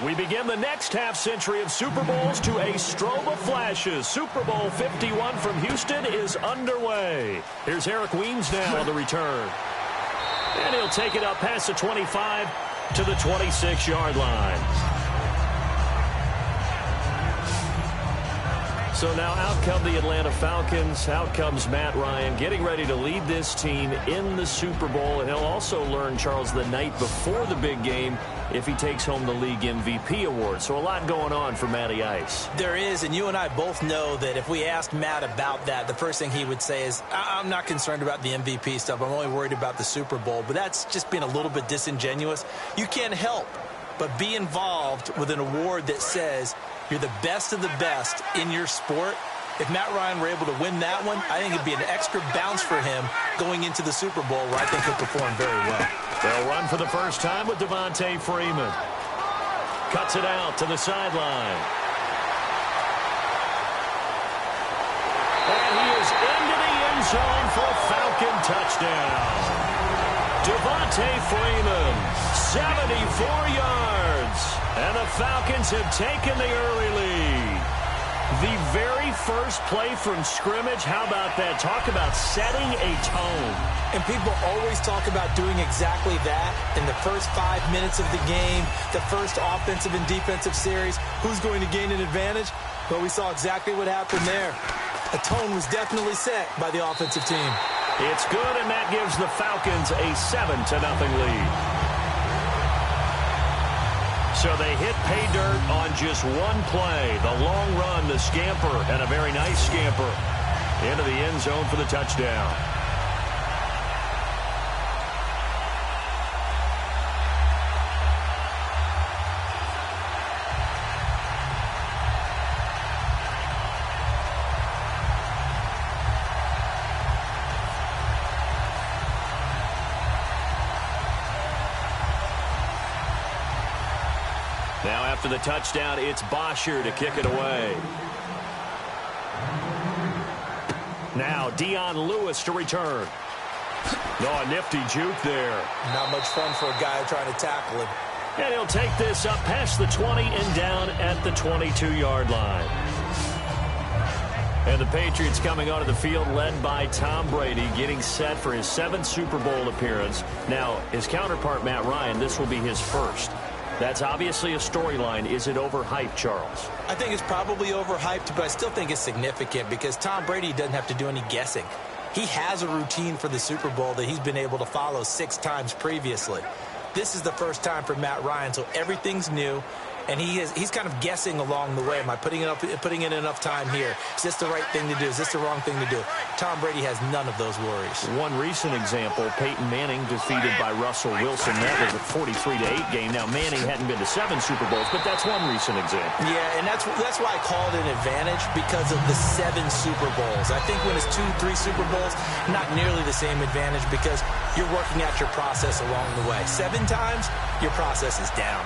We begin the next half-century of Super Bowls to a strobe of flashes. Super Bowl 51 from Houston is underway. Here's Eric Weems now on the return. And he'll take it up past the 25 to the 26-yard line. So now out come the Atlanta Falcons. Out comes Matt Ryan getting ready to lead this team in the Super Bowl. And he'll also learn, Charles, the night before the big game if he takes home the league MVP award. So a lot going on for Matty Ice. There is, and you and I both know that if we asked Matt about that, the first thing he would say is, I'm not concerned about the MVP stuff. I'm only worried about the Super Bowl. But that's just being a little bit disingenuous. You can't help but be involved with an award that says you're the best of the best in your sport. If Matt Ryan were able to win that one, I think it'd be an extra bounce for him going into the Super Bowl, where I think he'll perform very well. They'll run for the first time with Devontae Freeman. Cuts it out to the sideline. And he is into the end zone for a Falcon touchdown. Devontae Freeman, 74 yards. And the Falcons have taken the early lead. The very first play from scrimmage, how about that? Talk about setting a tone. And people always talk about doing exactly that in the first 5 minutes of the game, the first offensive and defensive series. Who's going to gain an advantage? Well, we saw exactly what happened there. A tone was definitely set by the offensive team. It's good, and that gives the Falcons a 7-0 lead. So they hit pay dirt on just one play. The long run, the scamper, and a very nice scamper into the end zone for the touchdown. Now after the touchdown, it's Bosher to kick it away. Now Dion Lewis to return. Oh, a nifty juke there. Not much fun for a guy trying to tackle him. And he'll take this up past the 20 and down at the 22-yard line. And the Patriots coming onto the field led by Tom Brady, getting set for his 7th Super Bowl appearance. Now, his counterpart, Matt Ryan, this will be his first. That's obviously a storyline. Is it overhyped, Charles? I think it's probably overhyped, but I still think it's significant because Tom Brady doesn't have to do any guessing. He has a routine for the Super Bowl that he's been able to follow 6 times previously. This is the first time for Matt Ryan, so everything's new. And he's kind of guessing along the way. Am I putting in enough time here? Is this the right thing to do? Is this the wrong thing to do? Tom Brady has none of those worries. One recent example, Peyton Manning defeated by Russell Wilson. That was a 43-8 game. Now, Manning hadn't been to 7 Super Bowls, but that's one recent example. Yeah, and that's why I call it an advantage, because of the 7 Super Bowls. I think when it's 2, 3 Super Bowls, not nearly the same advantage because you're working out your process along the way. 7 times, your process is down.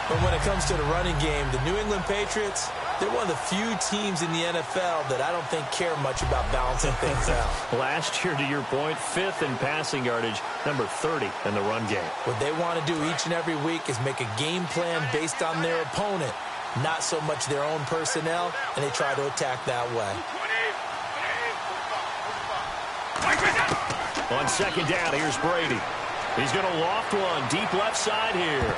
But when it comes to the running game, the New England Patriots, they're one of the few teams in the NFL that I don't think care much about balancing things out. Last year, to your point, 5th in passing yardage, number 30 in the run game. What they want to do each and every week is make a game plan based on their opponent, not so much their own personnel, and they try to attack that way. On second down, here's Brady. He's going to loft one deep left side here.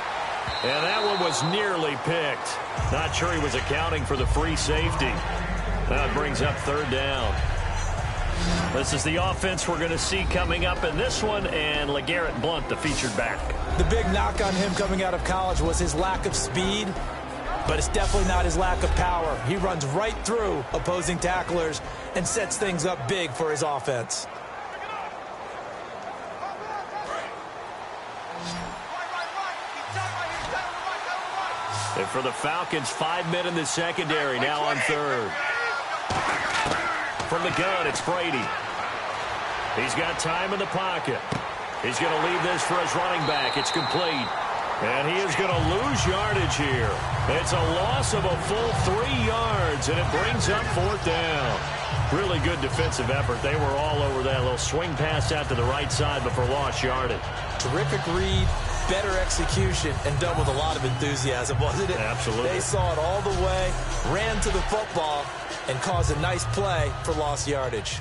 And that one was nearly picked. Not sure he was accounting for the free safety. That brings up 3rd down. This is the offense we're going to see coming up in this one, and LeGarrette Blount, the featured back. The big knock on him coming out of college was his lack of speed, but it's definitely not his lack of power. He runs right through opposing tacklers and sets things up big for his offense. And for the Falcons, 5 men in the secondary, now on 3rd. From the gun, it's Brady. He's got time in the pocket. He's going to leave this for his running back. It's complete. And he is going to lose yardage here. It's a loss of a full 3 yards, and it brings up 4th down. Really good defensive effort. They were all over that little swing pass out to the right side before lost yardage. Terrific read, better execution and done with a lot of enthusiasm, wasn't it? Absolutely. They saw it all the way, ran to the football, and caused a nice play for lost yardage.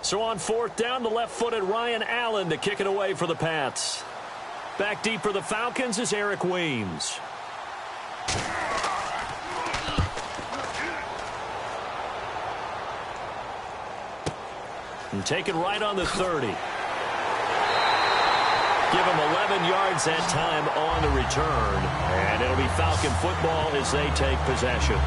So on 4th down, the left-footed Ryan Allen to kick it away for the Pats. Back deep for the Falcons is Eric Weems. And taken right on the 30. Give him 11 yards that time on the return. And it'll be Falcon football as they take possession.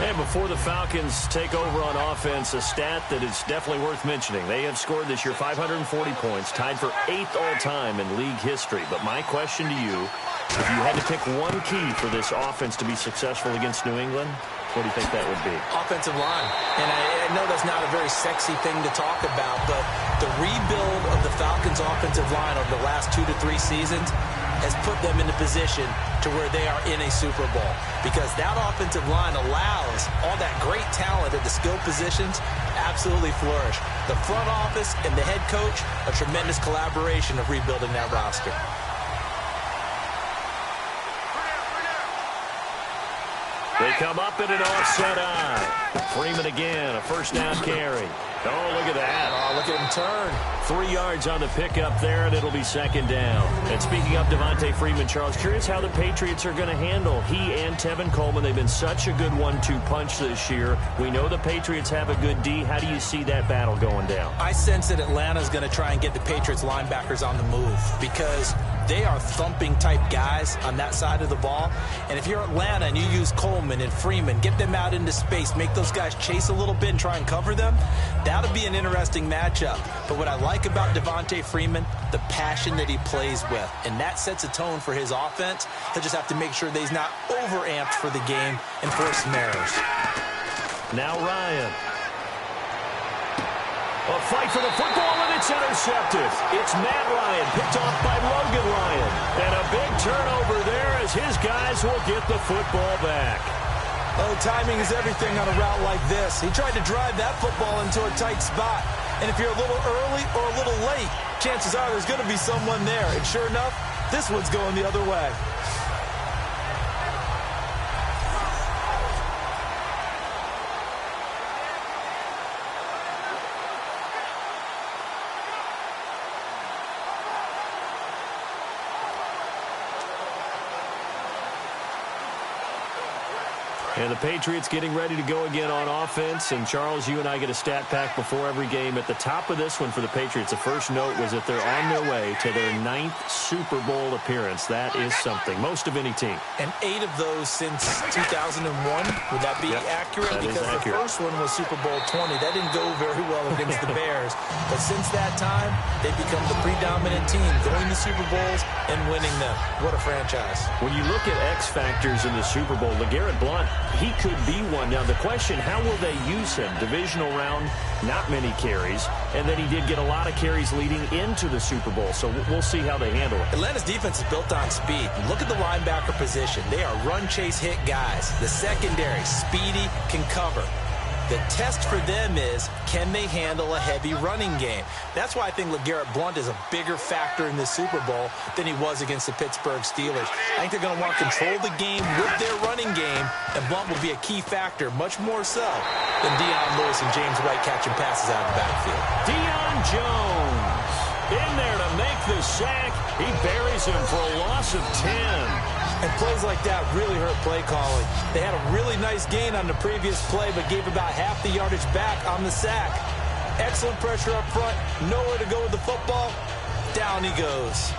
And before the Falcons take over on offense, a stat that is definitely worth mentioning. They have scored this year 540 points, tied for 8th all-time in league history. But my question to you, if you had to pick one key for this offense to be successful against New England, what do you think that would be? Offensive line. And I know that's not a very sexy thing to talk about, but the rebuild of the Falcons' offensive line over the last 2 to 3 seasons has put them in a position to where they are in a Super Bowl, because that offensive line allows all that great talent at the skill positions absolutely flourish. The front office and the head coach, a tremendous collaboration of rebuilding that roster. They come up in an offset eye. Freeman again, a first down carry. Oh, look at that. Oh, look at him turn. 3 yards on the pickup there, and it'll be 2nd down. And speaking of Devontae Freeman, Charles, curious how the Patriots are going to handle he and Tevin Coleman. They've been such a good 1-2 punch this year. We know the Patriots have a good D. How do you see that battle going down? I sense that Atlanta's going to try and get the Patriots linebackers on the move, because they are thumping type guys on that side of the ball. And if you're Atlanta and you use Coleman and Freeman, get them out into space, make those guys chase a little bit and try and cover them, that'll be an interesting matchup. But what I like about Devontae Freeman, the passion that he plays with, and that sets a tone for his offense. He'll just have to make sure that he's not overamped for the game and force some errors. Now Ryan. A fight for the football, and it's intercepted. It's Matt Ryan, picked off by Logan Ryan. And a big turnover there as his guys will get the football back. Oh, timing is everything on a route like this. He tried to drive that football into a tight spot. And if you're a little early or a little late, chances are there's going to be someone there. And sure enough, this one's going the other way. And the Patriots getting ready to go again on offense. And, Charles, you and I get a stat pack before every game. At the top of this one for the Patriots, the first note was that they're on their way to their 9th Super Bowl appearance. That is something. Most of any team. And 8 of those since 2001. Would that be accurate? That because is accurate. The first one was Super Bowl 20. That didn't go very well against the Bears. But since that time, they've become the predominant team, going to Super Bowls and winning them. What a franchise. When you look at X factors in the Super Bowl, LeGarrette Blount, he could be one. Now, the question, how will they use him? Divisional round, not many carries. And then he did get a lot of carries leading into the Super Bowl. So we'll see how they handle it. Atlanta's defense is built on speed. Look at the linebacker position. They are run, chase, hit guys. The secondary, speedy, can cover. The test for them is, can they handle a heavy running game? That's why I think LeGarrette Blount is a bigger factor in this Super Bowl than he was against the Pittsburgh Steelers. I think they're going to want to control the game with their running game, and Blount will be a key factor, much more so than Deion Lewis and James White catching passes out of the backfield. Deion Jones in there to make the sack. He buries him for a loss of 10. And plays like that really hurt play calling. They had a really nice gain on the previous play, but gave about half the yardage back on the sack. Excellent pressure up front. Nowhere to go with the football. Down he goes.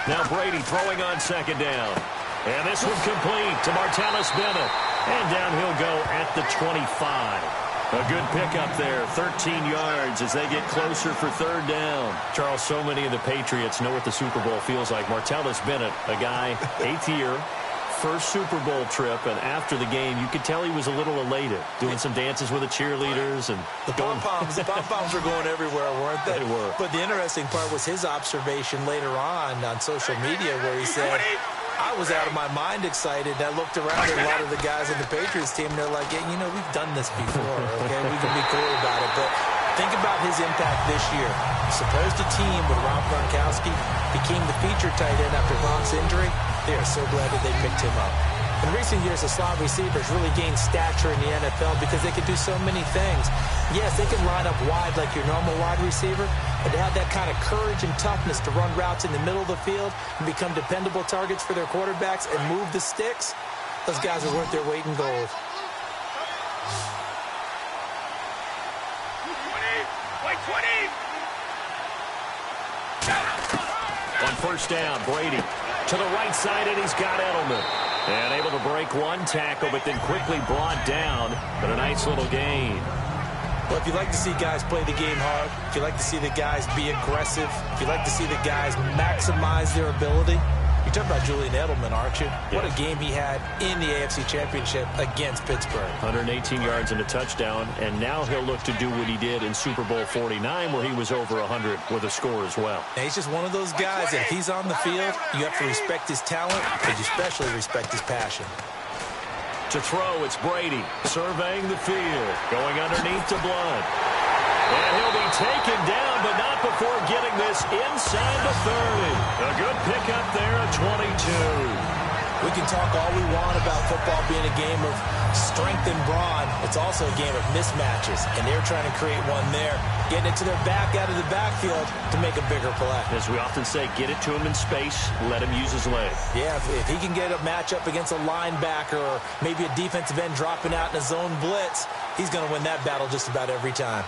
Now Brady throwing on 2nd down. And this one complete to Martellus Bennett. And down he'll go at the 25. A good pickup there, 13 yards as they get closer for third down. Charles, so many of the Patriots know what the Super Bowl feels like. Martellus Bennett, a guy, 8th year, first Super Bowl trip, and after the game, you could tell he was a little elated, doing some dances with the cheerleaders. And the pom-poms were going everywhere, weren't they? They were. But the interesting part was his observation later on social media where he said, I was out of my mind excited. I looked around at a lot of the guys in the Patriots team, and they're like, yeah, we've done this before, okay? We can be cool about it. But think about his impact this year. Supposed to team with Rob Gronkowski, became the feature tight end after Gronk's injury. They are so glad that they picked him up. In recent years, the slot receivers really gained stature in the NFL because they can do so many things. Yes, they can line up wide like your normal wide receiver, but to have that kind of courage and toughness to run routes in the middle of the field and become dependable targets for their quarterbacks and move the sticks, those guys are worth their weight in gold. On first down, Brady to the right side, and he's got Edelman. And able to break one tackle, but then quickly brought down. But a nice little gain. Well, if you like to see guys play the game hard, if you like to see the guys be aggressive, if you like to see the guys maximize their ability, you're talking about Julian Edelman, aren't you? Yes. What a game he had in the AFC Championship against Pittsburgh. 118 yards and a touchdown, and now he'll look to do what he did in Super Bowl 49, where he was over 100 with a score as well. And he's just one of those guys that if he's on the field, you have to respect his talent, but you especially respect his passion. To throw, it's Brady surveying the field, going underneath to Blunt. And he'll be taken down, but not before getting this inside the 30. A good pickup there at 22. We can talk all we want about football being a game of strength and brawn. It's also a game of mismatches, and they're trying to create one there, getting it to their back out of the backfield to make a bigger play. As we often say, get it to him in space, let him use his leg. Yeah, if he can get a matchup against a linebacker or maybe a defensive end dropping out in a zone blitz, he's going to win that battle just about every time.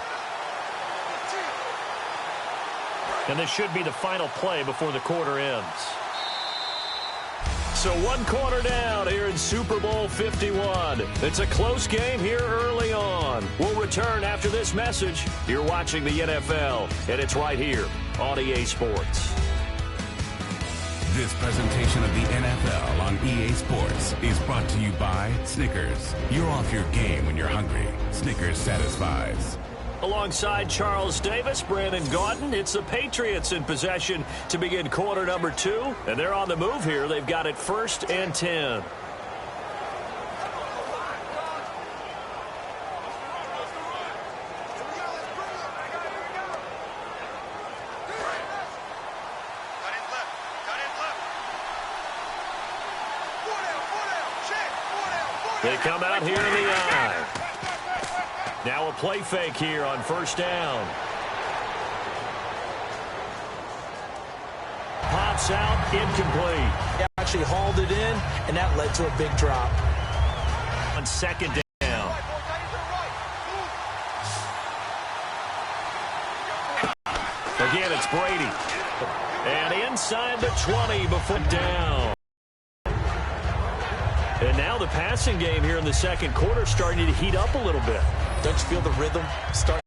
And this should be the final play before the quarter ends. So one quarter down here in Super Bowl 51. It's a close game here early on. We'll return after this message. You're watching the NFL, and it's right here on EA Sports. This presentation of the NFL on EA Sports is brought to you by Snickers. You're off your game when you're hungry. Snickers satisfies. Alongside Charles Davis, Brandon Gaudin, it's the Patriots in possession to begin quarter number 2. And they're on the move here. They've got it 1st and 10. They come out here in the eye. Now a play fake here on first down. Pops out, incomplete. He actually hauled it in, and that led to a big drop. On second down. Again, it's Brady. And inside the 20 before down. And now the passing game here in the second quarter starting to heat up a little bit. Don't you feel the rhythm start